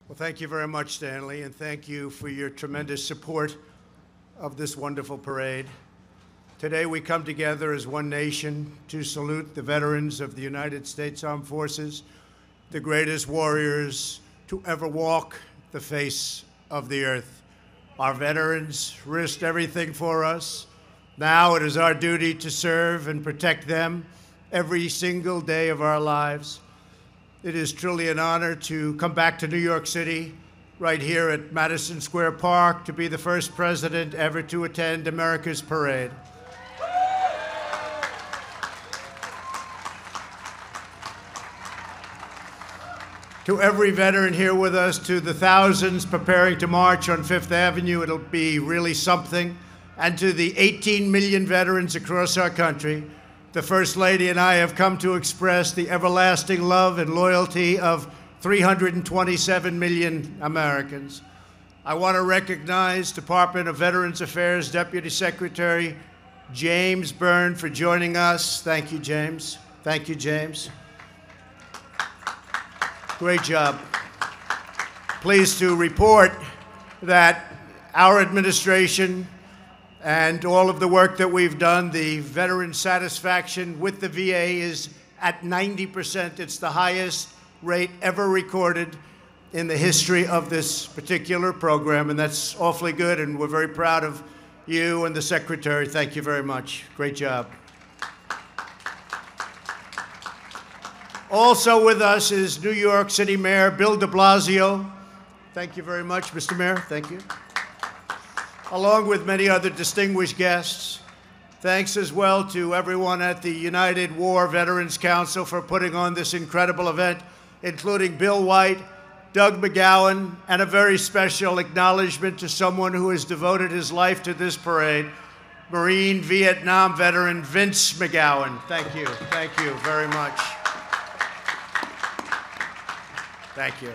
Well, thank you very much, Stanley, and thank you for your tremendous support of this wonderful parade. Today, we come together as one nation to salute the veterans of the United States Armed Forces, the greatest warriors to ever walk the face of the earth. Our veterans risked everything for us. Now it is our duty to serve and protect them every single day of our lives. It is truly an honor to come back to New York City, right here at Madison Square Park, to be the first president ever to attend America's parade. To every veteran here with us, to the thousands preparing to march on Fifth Avenue, it'll be really something. And to the 18 million veterans across our country, the First Lady and I have come to express the everlasting love and loyalty of 327 million Americans. I want to recognize Department of Veterans Affairs Deputy Secretary James Byrne for joining us. Thank you, James. Thank you, James. Great job. Pleased to report that our administration and all of the work that we've done, the veteran satisfaction with the VA is at 90%. It's the highest rate ever recorded in the history of this particular program, and that's awfully good, and we're very proud of you and the Secretary. Thank you very much. Great job. Also with us is New York City Mayor Bill de Blasio. Thank you very much, Mr. Mayor. Thank you. Along with many other distinguished guests. Thanks as well to everyone at the United War Veterans Council for putting on this incredible event, including Bill White, Doug McGowan, and a very special acknowledgement to someone who has devoted his life to this parade, Marine Vietnam veteran Vince McGowan. Thank you. Thank you very much. Thank you.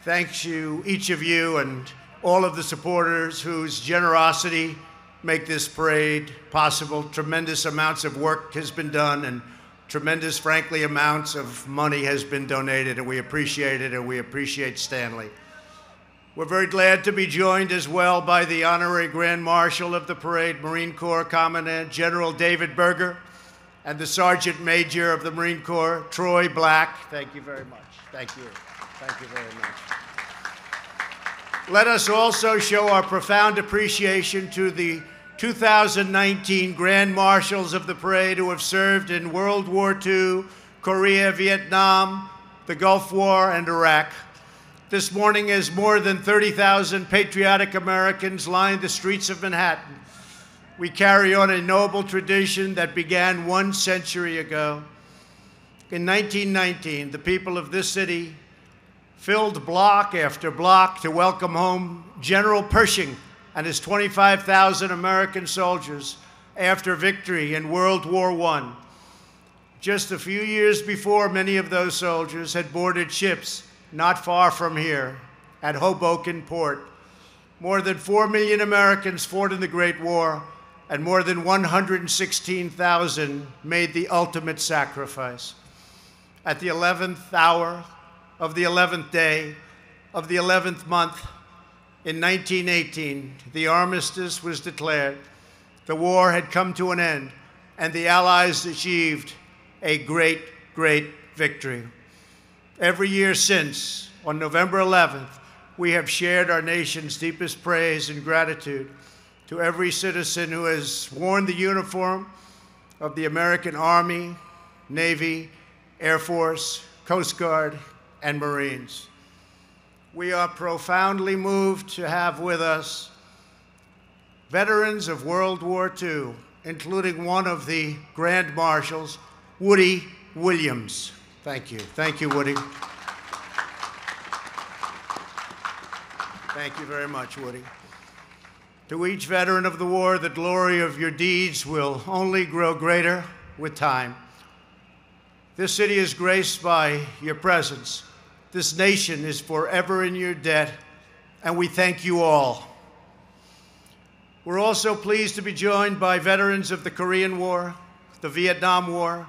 Thanks to each of you and all of the supporters whose generosity make this parade possible. Tremendous amounts of work has been done, and tremendous, frankly, amounts of money has been donated, and we appreciate it, and we appreciate Stanley. We're very glad to be joined as well by the Honorary Grand Marshal of the parade, Marine Corps Commandant General David Berger, and the Sergeant Major of the Marine Corps, Troy Black. Thank you very much. Thank you. Thank you very much. Let us also show our profound appreciation to the 2019 Grand Marshals of the parade who have served in World War II, Korea, Vietnam, the Gulf War, and Iraq. This morning, as more than 30,000 patriotic Americans line the streets of Manhattan, we carry on a noble tradition that began 1 century ago. In 1919, the people of this city filled block after block to welcome home General Pershing and his 25,000 American soldiers after victory in World War I. Just a few years before, many of those soldiers had boarded ships not far from here at Hoboken Port. More than 4 million Americans fought in the Great War, and more than 116,000 made the ultimate sacrifice. At the 11th hour of the 11th day of the 11th month in 1918, the armistice was declared. The war had come to an end, and the Allies achieved a great, great victory. Every year since, on November 11th, we have shared our nation's deepest praise and gratitude to every citizen who has worn the uniform of the American Army, Navy, Air Force, Coast Guard, and Marines. We are profoundly moved to have with us veterans of World War II, including one of the Grand Marshals, Woody Williams. Thank you. Thank you, Woody. Thank you very much, Woody. To each veteran of the war, the glory of your deeds will only grow greater with time. This city is graced by your presence. This nation is forever in your debt, and we thank you all. We're also pleased to be joined by veterans of the Korean War, the Vietnam War,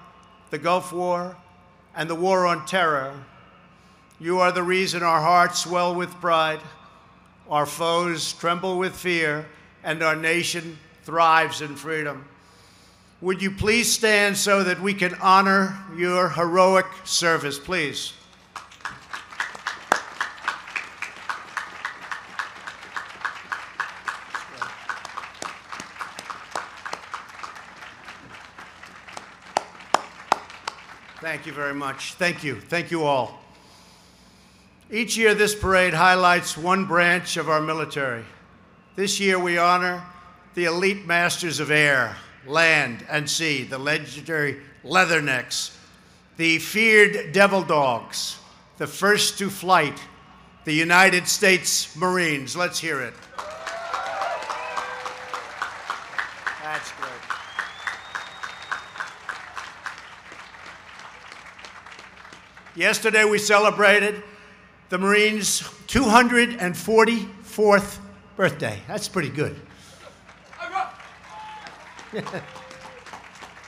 the Gulf War, and the War on Terror. You are the reason our hearts swell with pride, our foes tremble with fear, and our nation thrives in freedom. Would you please stand so that we can honor your heroic service, please? Thank you very much. Thank you. Thank you all. Each year, this parade highlights one branch of our military. This year, we honor the elite masters of air, land, and sea, the legendary Leathernecks, the feared Devil Dogs, the first to flight, the United States Marines. Let's hear it. That's great. Yesterday, we celebrated the Marines' 244th birthday. That's pretty good.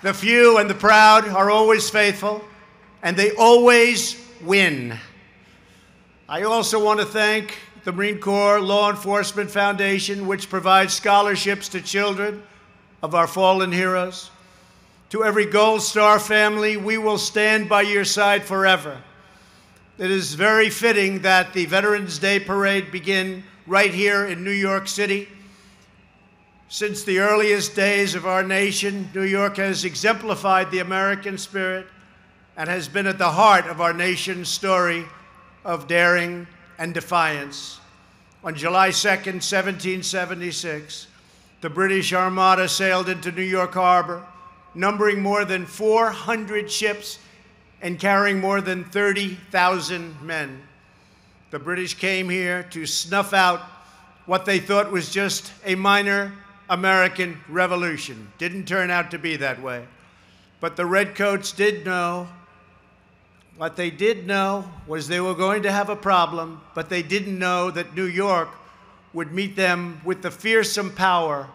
The few and the proud are always faithful, and they always win. I also want to thank the Marine Corps Law Enforcement Foundation, which provides scholarships to children of our fallen heroes. To every Gold Star family, we will stand by your side forever. It is very fitting that the Veterans Day Parade begin right here in New York City. Since the earliest days of our nation, New York has exemplified the American spirit and has been at the heart of our nation's story of daring and defiance. On July 2nd, 1776, the British Armada sailed into New York Harbor, numbering more than 400 ships and carrying more than 30,000 men. The British came here to snuff out what they thought was just a minor American revolution. Didn't turn out to be that way. But the Redcoats did know. What they did know was they were going to have a problem, but they didn't know that New York would meet them with the fearsome power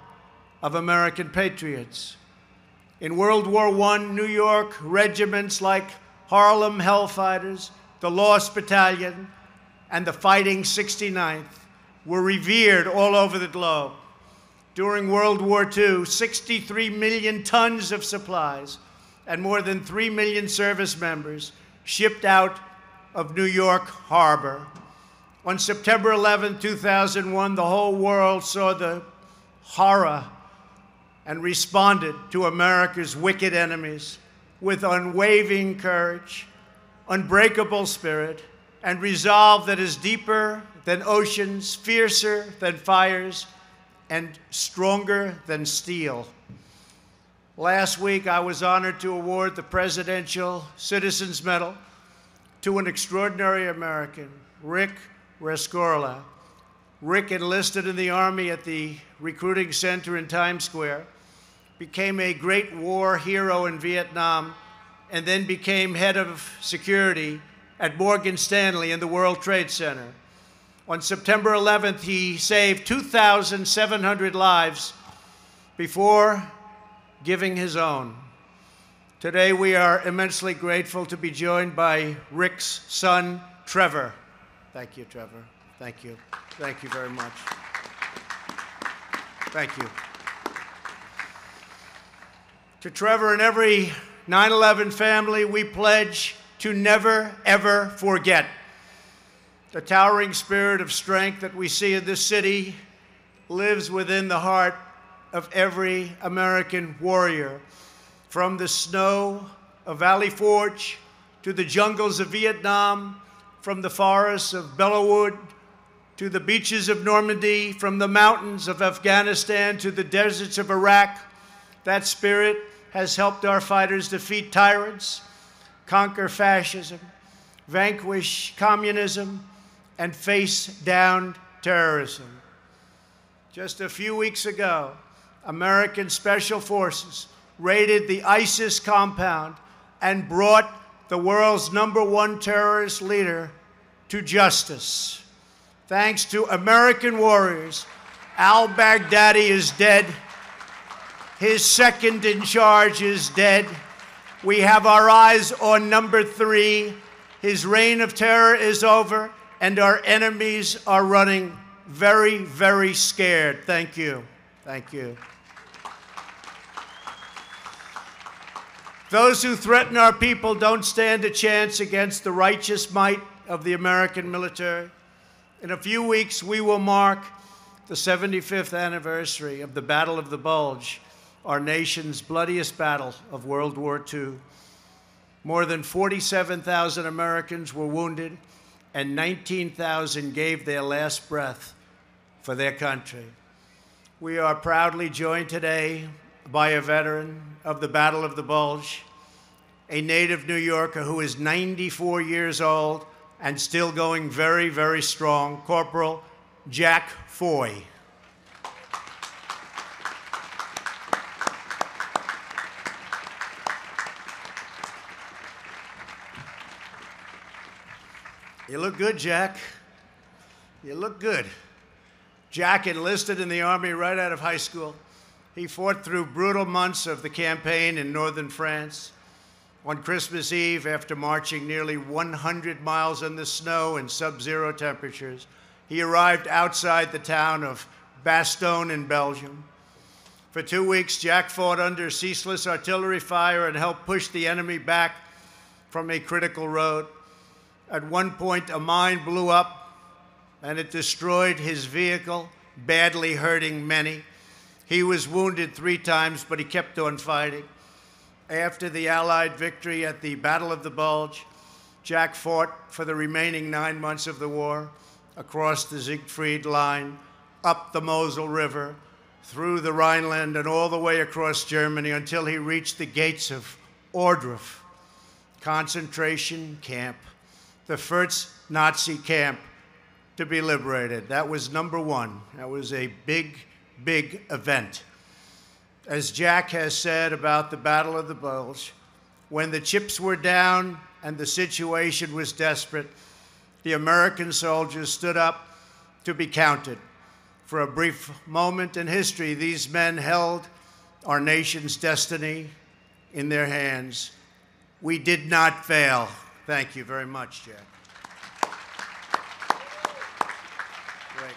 of American patriots. In World War I, New York regiments like Harlem Hellfighters, the Lost Battalion, and the Fighting 69th were revered all over the globe. During World War II, 63 million tons of supplies and more than 3 million service members shipped out of New York Harbor. On September 11, 2001, the whole world saw the horror and responded to America's wicked enemies with unwavering courage, unbreakable spirit, and resolve that is deeper than oceans, fiercer than fires, and stronger than steel. Last week, I was honored to award the Presidential Citizens Medal to an extraordinary American, Rick Rescorla. Rick enlisted in the Army at the recruiting center in Times Square, became a great war hero in Vietnam, and then became head of security at Morgan Stanley in the World Trade Center. On September 11th, he saved 2,700 lives before giving his own. Today, we are immensely grateful to be joined by Rick's son, Trevor. Thank you, Trevor. Thank you. Thank you very much. Thank you. To Trevor and every 9/11 family, we pledge to never, ever forget the towering spirit of strength that we see in this city lives within the heart of every American warrior. From the snow of Valley Forge to the jungles of Vietnam, from the forests of Bellewood to the beaches of Normandy, from the mountains of Afghanistan to the deserts of Iraq, that spirit has helped our fighters defeat tyrants, conquer fascism, vanquish communism, and face down terrorism. Just a few weeks ago, American Special Forces raided the ISIS compound and brought the world's #1 terrorist leader to justice. Thanks to American warriors, al-Baghdadi is dead. His second in charge is dead. We have our eyes on #3, His reign of terror is over, and our enemies are running very, very scared. Thank you. Thank you. Those who threaten our people don't stand a chance against the righteous might of the American military. In a few weeks, we will mark the 75th anniversary of the Battle of the Bulge, our nation's bloodiest battle of World War II. More than 47,000 Americans were wounded, and 19,000 gave their last breath for their country. We are proudly joined today by a veteran of the Battle of the Bulge, a native New Yorker who is 94 years old and still going very, very strong, Corporal Jack Foy. You look good, Jack. You look good. Jack enlisted in the Army right out of high school. He fought through brutal months of the campaign in northern France. On Christmas Eve, after marching nearly 100 miles in the snow and sub-zero temperatures, he arrived outside the town of Bastogne in Belgium. For 2 weeks, Jack fought under ceaseless artillery fire and helped push the enemy back from a critical road. At one point, a mine blew up, and it destroyed his vehicle, badly hurting many. He was wounded 3 times, but he kept on fighting. After the Allied victory at the Battle of the Bulge, Jack fought for the remaining 9 months of the war, across the Siegfried Line, up the Mosel River, through the Rhineland, and all the way across Germany until he reached the gates of Ohrdruf concentration camp, the first Nazi camp to be liberated. That was #1. That was a big, big event. As Jack has said about the Battle of the Bulge, when the chips were down and the situation was desperate, the American soldiers stood up to be counted. For a brief moment in history, these men held our nation's destiny in their hands. We did not fail. Thank you very much, Jack. Great.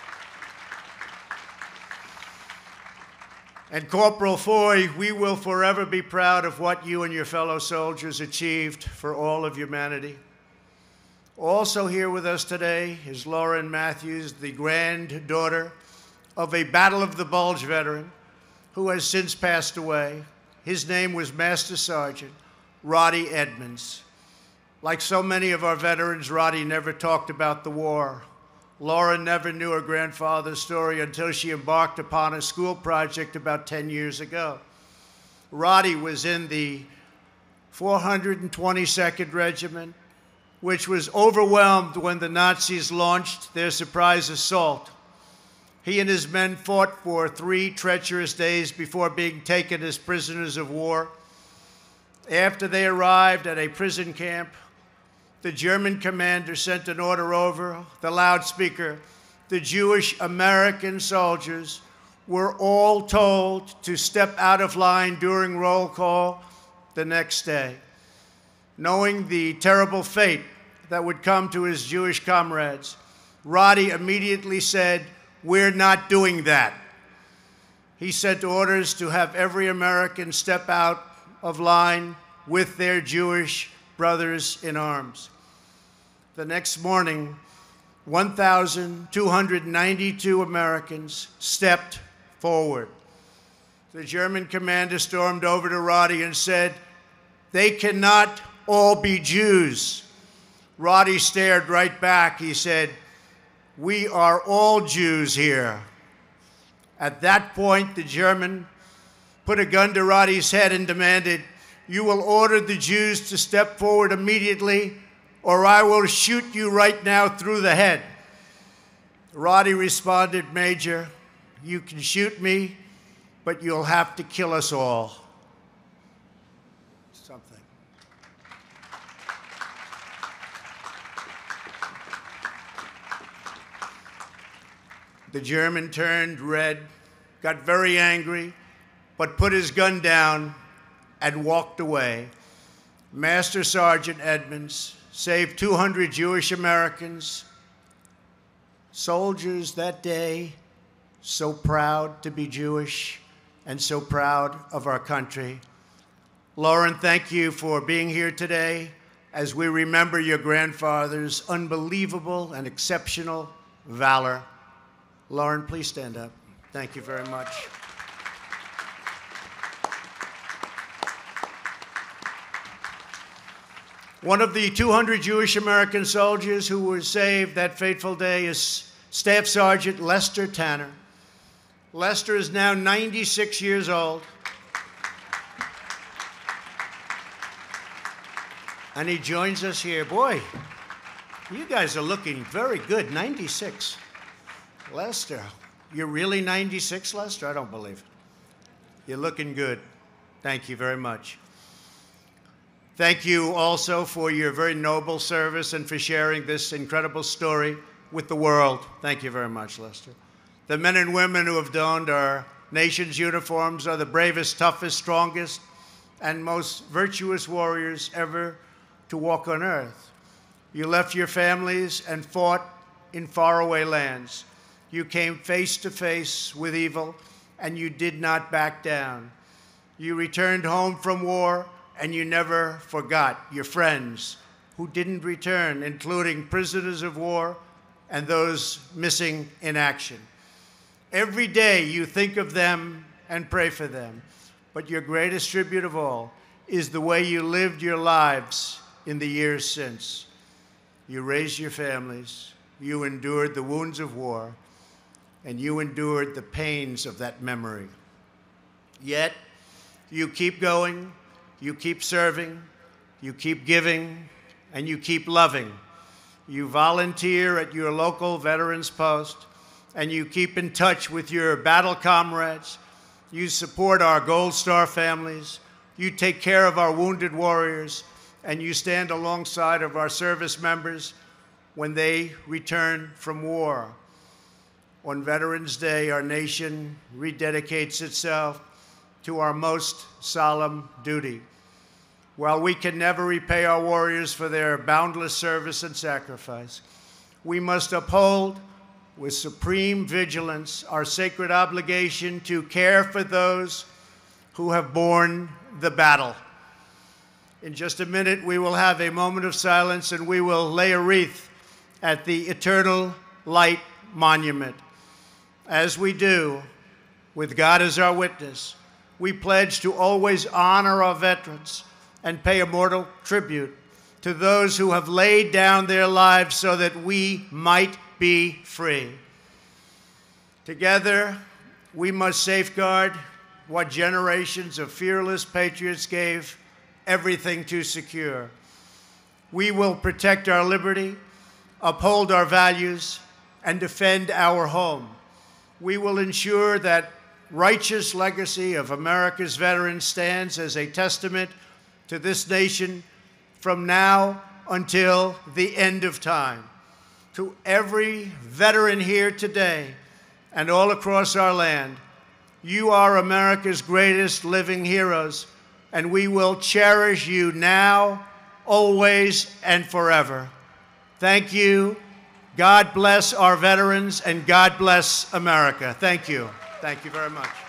And Corporal Foy, we will forever be proud of what you and your fellow soldiers achieved for all of humanity. Also here with us today is Lauren Matthews, the granddaughter of a Battle of the Bulge veteran who has since passed away. His name was Master Sergeant Roddy Edmonds. Like so many of our veterans, Roddy never talked about the war. Lauren never knew her grandfather's story until she embarked upon a school project about 10 years ago. Roddy was in the 422nd Regiment, which was overwhelmed when the Nazis launched their surprise assault. He and his men fought for 3 treacherous days before being taken as prisoners of war. After they arrived at a prison camp, the German commander sent an order over the loudspeaker. The Jewish American soldiers were all told to step out of line during roll call the next day. Knowing the terrible fate that would come to his Jewish comrades, Roddy immediately said, "We're not doing that." He sent orders to have every American step out of line with their Jewish brothers in arms. The next morning, 1,292 Americans stepped forward. The German commander stormed over to Roddy and said, "They cannot all be Jews." Roddy stared right back. He said, "We are all Jews here." At that point, the German put a gun to Roddy's head and demanded, "You will order the Jews to step forward immediately, or I will shoot you right now through the head." Roddy responded, "Major, you can shoot me, but you'll have to kill us all." Something. The German turned red, got very angry, but put his gun down and walked away. Master Sergeant Edmonds saved 200 Jewish Americans, soldiers that day, so proud to be Jewish and so proud of our country. Lauren, thank you for being here today as we remember your grandfather's unbelievable and exceptional valor. Lauren, please stand up. Thank you very much. One of the 200 Jewish American soldiers who were saved that fateful day is Staff Sergeant Lester Tanner. Lester is now 96 years old. And he joins us here. Boy, you guys are looking very good, 96. Lester, you're really 96, Lester? I don't believe it. You're looking good. Thank you very much. Thank you also for your very noble service and for sharing this incredible story with the world. Thank you very much, Lester. The men and women who have donned our nation's uniforms are the bravest, toughest, strongest, and most virtuous warriors ever to walk on earth. You left your families and fought in faraway lands. You came face to face with evil, and you did not back down. You returned home from war, and you never forgot your friends who didn't return, including prisoners of war and those missing in action. Every day you think of them and pray for them, but your greatest tribute of all is the way you lived your lives in the years since. You raised your families, you endured the wounds of war, and you endured the pains of that memory. Yet, you keep going, you keep serving, you keep giving, and you keep loving. You volunteer at your local veterans post, and you keep in touch with your battle comrades. You support our Gold Star families. You take care of our wounded warriors, and you stand alongside of our service members when they return from war. On Veterans Day, our nation rededicates itself to our most solemn duty. While we can never repay our warriors for their boundless service and sacrifice, we must uphold with supreme vigilance our sacred obligation to care for those who have borne the battle. In just a minute, we will have a moment of silence, and we will lay a wreath at the Eternal Light Monument. As we do, with God as our witness, we pledge to always honor our veterans and pay immortal tribute to those who have laid down their lives so that we might be free. Together, we must safeguard what generations of fearless patriots gave everything to secure. We will protect our liberty, uphold our values, and defend our home. We will ensure that righteous legacy of America's veterans stands as a testament to this nation from now until the end of time. To every veteran here today and all across our land, you are America's greatest living heroes, and we will cherish you now, always, and forever. Thank you. God bless our veterans, and God bless America. Thank you. Thank you very much.